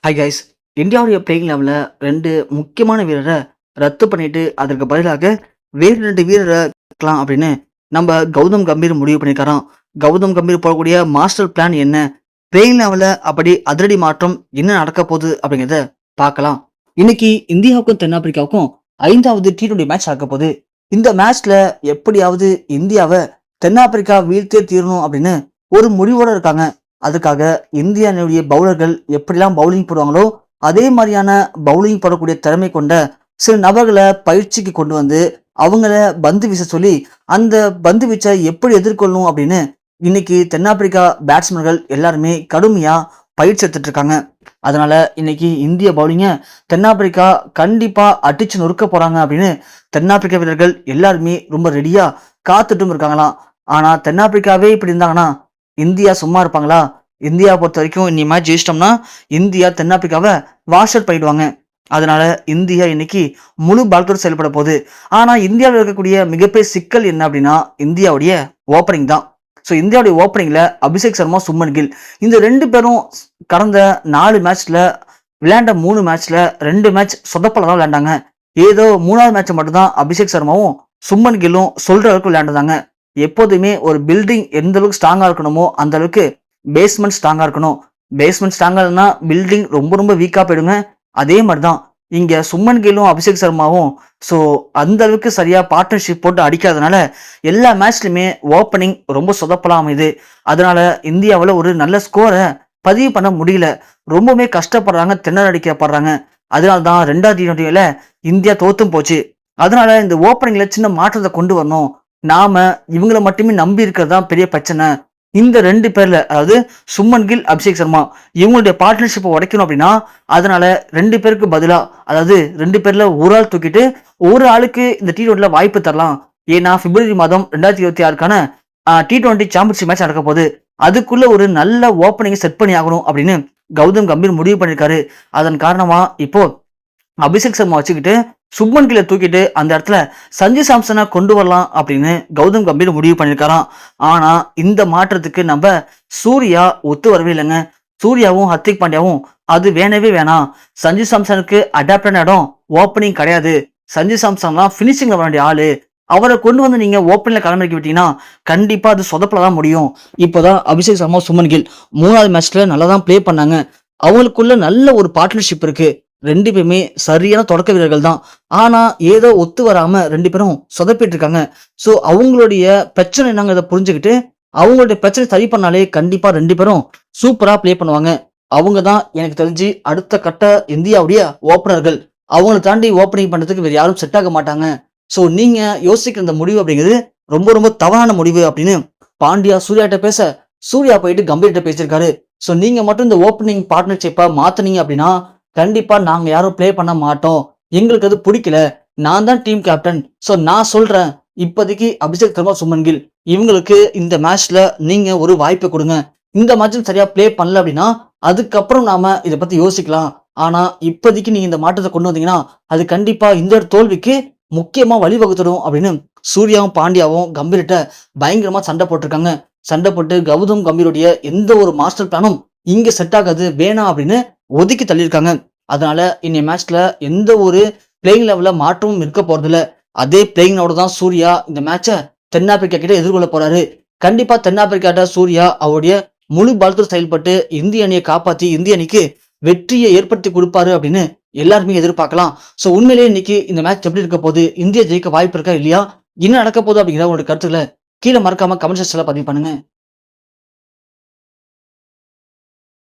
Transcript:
Hi guys. இந்தியாவுடைய playing லெவலில் 2 முக்கியமான வீரரை ரத்து பண்ணிட்டு அதற்கு பதிலாக வேறு 2 வீரரை இருக்கலாம் அப்படின்னு நம்ம கௌதம் கம்பீர் முடிவு பண்ணியிருக்காராம். கௌதம் கம்பீர் போடக்கூடிய மாஸ்டர் பிளான் என்ன? பிளேயிங் லெவலில் அப்படி அதிரடி மாற்றம் என்ன நடக்க போகுது அப்படிங்கிறத பார்க்கலாம். இன்னைக்கு இந்தியாவுக்கும் தென்னாப்பிரிக்காவுக்கும் 5வது T20 மேட்ச் நடக்க போகுது. இந்த மேட்ச்ல எப்படியாவது இந்தியாவை தென்னாப்பிரிக்கா வீழ்த்தே தீரணும் அப்படின்னு ஒரு முடிவோட இருக்காங்க. அதுக்காக இந்தியாவுடைய பவுலர்கள் எப்படிலாம் பவுலிங் போடுவாங்களோ அதே மாதிரியான பவுலிங் போடக்கூடிய திறமை கொண்ட சில நபர்களை பயிற்சிக்கு கொண்டு வந்து அவங்கள பந்து வீச சொல்லி அந்த பந்து வீச்சை எப்படி எதிர்கொள்ளணும் அப்படின்னு இன்னைக்கு தென்னாப்பிரிக்கா பேட்ஸ்மேன்கள் எல்லாருமே கடுமையா பயிற்சி எடுத்துட்டு இருக்காங்க. அதனால இன்னைக்கு இந்திய பவுலிங்கை தென்னாப்பிரிக்கா கண்டிப்பா அடிச்சு நொறுக்க போறாங்க அப்படின்னு தென்னாப்பிரிக்கா வீரர்கள் எல்லாருமே ரொம்ப ரெடியா காத்துட்டும் இருக்காங்களாம். ஆனா தென்னாப்பிரிக்காவே இப்படி இருந்தாங்கன்னா இந்தியா சும்மா இருப்பாங்களா? இந்தியா பொறுத்த வரைக்கும் இன்னி மேட்ச் ஜெயிச்சிட்டோம்னா இந்தியா தென்னாப்பிரிக்காவை வாஷ் அவுட் பண்ணிடுவாங்க. அதனால இந்தியா இன்னைக்கு முழு பலத்தோடு செயல்பட போகுது. ஆனா இந்தியாவில் இருக்கக்கூடிய மிகப்பெரிய சிக்கல் என்ன அப்படின்னா இந்தியாவுடைய ஓப்பனிங் தான். ஸோ இந்தியாவுடைய ஓப்பனிங்ல அபிஷேக் சர்மா, சுப்மன் கில் இந்த 2 பேரும் கடந்த 4 மேட்ச்ல விளையாண்ட 3 மேட்ச்ல 2 மேட்ச் சொதப்பல தான் விளையாண்டாங்க. ஏதோ 3வது மேட்ச் மட்டும்தான் அபிஷேக் சர்மாவும் சுப்மன் கில்லும் சொல்ற அளவுக்கு விளையாண்டுதாங்க. எப்போதுமே ஒரு பில்டிங் எந்த அளவுக்கு ஸ்ட்ராங்கா இருக்கணுமோ அந்த அளவுக்கு பேஸ்மெண்ட் ஸ்ட்ராங்கா இருக்கணும். பேஸ்மெண்ட் ஸ்ட்ராங்கா இல்லைன்னா பில்டிங் ரொம்ப ரொம்ப வீக்கா போயிடுங்க. அதே மாதிரிதான் இங்க சுப்மன் கில்லும் அபிஷேக் சர்மாவும் அந்த அளவுக்கு சரியா பார்ட்னர்ஷிப் போட்டு அடிக்காதனால எல்லா மேட்ச்லயுமே ஓப்பனிங் ரொம்ப சொதப்பலாம் அமையுது. அதனால இந்தியாவில் ஒரு நல்ல ஸ்கோரை பதிவு பண்ண முடியல. ரொம்பவுமே கஷ்டப்படுறாங்க, திணற அடிக்கப்படுறாங்க. அதனால்தான் 2வது T20ல இந்தியா தோத்தும் போச்சு. அதனால இந்த ஓப்பனிங்ல சின்ன மாற்றத்தை கொண்டு வரணும். நாம இவங்களை மட்டுமே நம்பி இருக்கிறது தான் பெரிய பிரச்சனை. இந்த 2 பேர்ல அதாவது சுப்மன் கில், அபிஷேக் சர்மா இவங்களுடைய பார்ட்னர்ஷிப்பை உடைக்கணும் அப்படின்னா அதனால 2 பேருக்கு பதிலா அதாவது 2 பேர்ல ஒரு ஆள் தூக்கிட்டு ஒரு ஆளுக்கு இந்த T20ல வாய்ப்பு தரலாம். ஏன்னா பிப்ரவரி மாதம் 2026க்கான T20 சாம்பியன்ஷிப் மேட்ச் நடக்க போகுது. அதுக்குள்ள ஒரு நல்ல ஓப்பனிங்கை செட் பண்ணி ஆகணும் அப்படின்னு கௌதம் கம்பீர் முடிவு பண்ணியிருக்காரு. அதன் காரணமா இப்போ அபிஷேக் சர்மா வச்சுக்கிட்டு சுப்மன் கில்லை தூக்கிட்டு அந்த இடத்துல சஞ்சு சாம்சனை கொண்டு வரலாம் அப்படின்னு கௌதம் கம்பீர் முடிவு பண்ணியிருக்காராம். ஆனா இந்த மாற்றத்துக்கு நம்ம சூர்யா ஒத்து வரவே இல்லைங்க. சூர்யாவும் ஹர்திக் பாண்டியாவும் அது வேணவே வேணாம். சஞ்சு சாம்சனுக்கு அடாப்டான இடம் ஓப்பனிங் கிடையாது. சஞ்சு சாம்சன்லாம் பினிஷிங்ல வேண்டிய ஆளு. அவரை கொண்டு வந்து நீங்க ஓப்பனிங்ல களமிறக்கி விட்டீங்கன்னா கண்டிப்பா அது சொதப்பல தான் முடியும். இப்போதான் அபிஷேக் சர்மா, சுப்மன் கில் 3வது மேட்ச்ல நல்லா தான் பிளே பண்ணாங்க. அவங்களுக்குள்ள நல்ல ஒரு பார்ட்னர்ஷிப் இருக்கு. 2 பேருமே சரியான தொடக்க வீரர்கள் தான். ஆனா ஏதோ ஒத்து வராம 2 பேரும் சொதப்பிட்டு இருக்காங்க. ஸோ அவங்களுடைய பிரச்சனை என்னங்கிறத புரிஞ்சுக்கிட்டு அவங்களுடைய பிரச்சனை சரி பண்ணாலே கண்டிப்பா 2 பேரும் சூப்பரா பிளே பண்ணுவாங்க. அவங்க தான் எனக்கு தெரிஞ்சு அடுத்த கட்ட இந்தியாவுடைய ஓப்பனர்கள். அவங்களை தாண்டி ஓப்பனிங் பண்றதுக்கு வேற யாரும் செட் ஆக மாட்டாங்க. ஸோ நீங்க யோசிக்கிற இந்த முடிவு அப்படிங்கிறது ரொம்ப ரொம்ப தவறான முடிவு அப்படின்னு பாண்டியா சூர்யாட்ட பேச சூர்யா போயிட்டு கம்பீர்கிட்ட பேசியிருக்காரு. ஸோ நீங்க மட்டும் இந்த ஓப்பனிங் பார்ட்னர்ஷிப்பை மாத்தினீங்க அப்படின்னா கண்டிப்பா நாங்க யாரும் பிளே பண்ண மாட்டோம். எங்களுக்கு அது பிடிக்கல. நான் தான் டீம் கேப்டன். ஸோ நான் சொல்றேன், இப்போதைக்கு அபிஷேக் சர்மா, சுப்மன் கில் இவங்களுக்கு இந்த மேட்ச்ல நீங்க ஒரு வாய்ப்பை கொடுங்க. இந்த மேட்சும் சரியா பிளே பண்ணல அப்படின்னா அதுக்கப்புறம் நாம இதை பத்தி யோசிக்கலாம். ஆனா இப்போதைக்கு நீங்க இந்த மாற்றத்தை கொண்டு வந்தீங்கன்னா அது கண்டிப்பா இந்த தோல்விக்கு முக்கியமா வழிவகுத்துடும் அப்படின்னு சூர்யாவும் பாண்டியாவும் கம்பீர்கிட்ட பயங்கரமா சண்டை போட்டிருக்காங்க. சண்டை போட்டு கௌதம் கம்பீருடைய எந்த ஒரு மாஸ்டர் பிளானும் இங்க செட் ஆகாது, வேணாம் அப்படின்னு ஒதுக்கி தள்ளியிருக்காங்க. அதனால இன்னைய மேட்ச்ல எந்த ஒரு பிளேயிங் லெவல்ல மாற்றமும் இருக்க போறது இல்ல. அதே பிளேயிங் லெவலோட தான் சூர்யா இந்த மேட்சை தென்னாப்பிரிக்கா கிட்ட எதிர்கொள்ள போறாரு. கண்டிப்பா தென்னாப்பிரிக்காட்ட சூர்யா அவருடைய முழு பலத்தோடு செயல்பட்டு இந்திய அணியை காப்பாத்தி இந்திய அணிக்கு வெற்றியை ஏற்படுத்தி கொடுப்பாரு அப்படின்னு எல்லாருமே எதிர்பார்க்கலாம். ஸோ உண்மையிலேயே இன்னைக்கு இந்த மேட்ச் எப்படி இருக்க போகுது, இந்தியா ஜெயிக்க வாய்ப்பு இருக்கா இல்லையா, என்ன நடக்க போகுது அப்படிங்கிற உங்களுடைய கருத்துக்களை கீழே மறக்காம கமெண்ட் செக்ஷன்ல பதிவு பண்ணுங்க.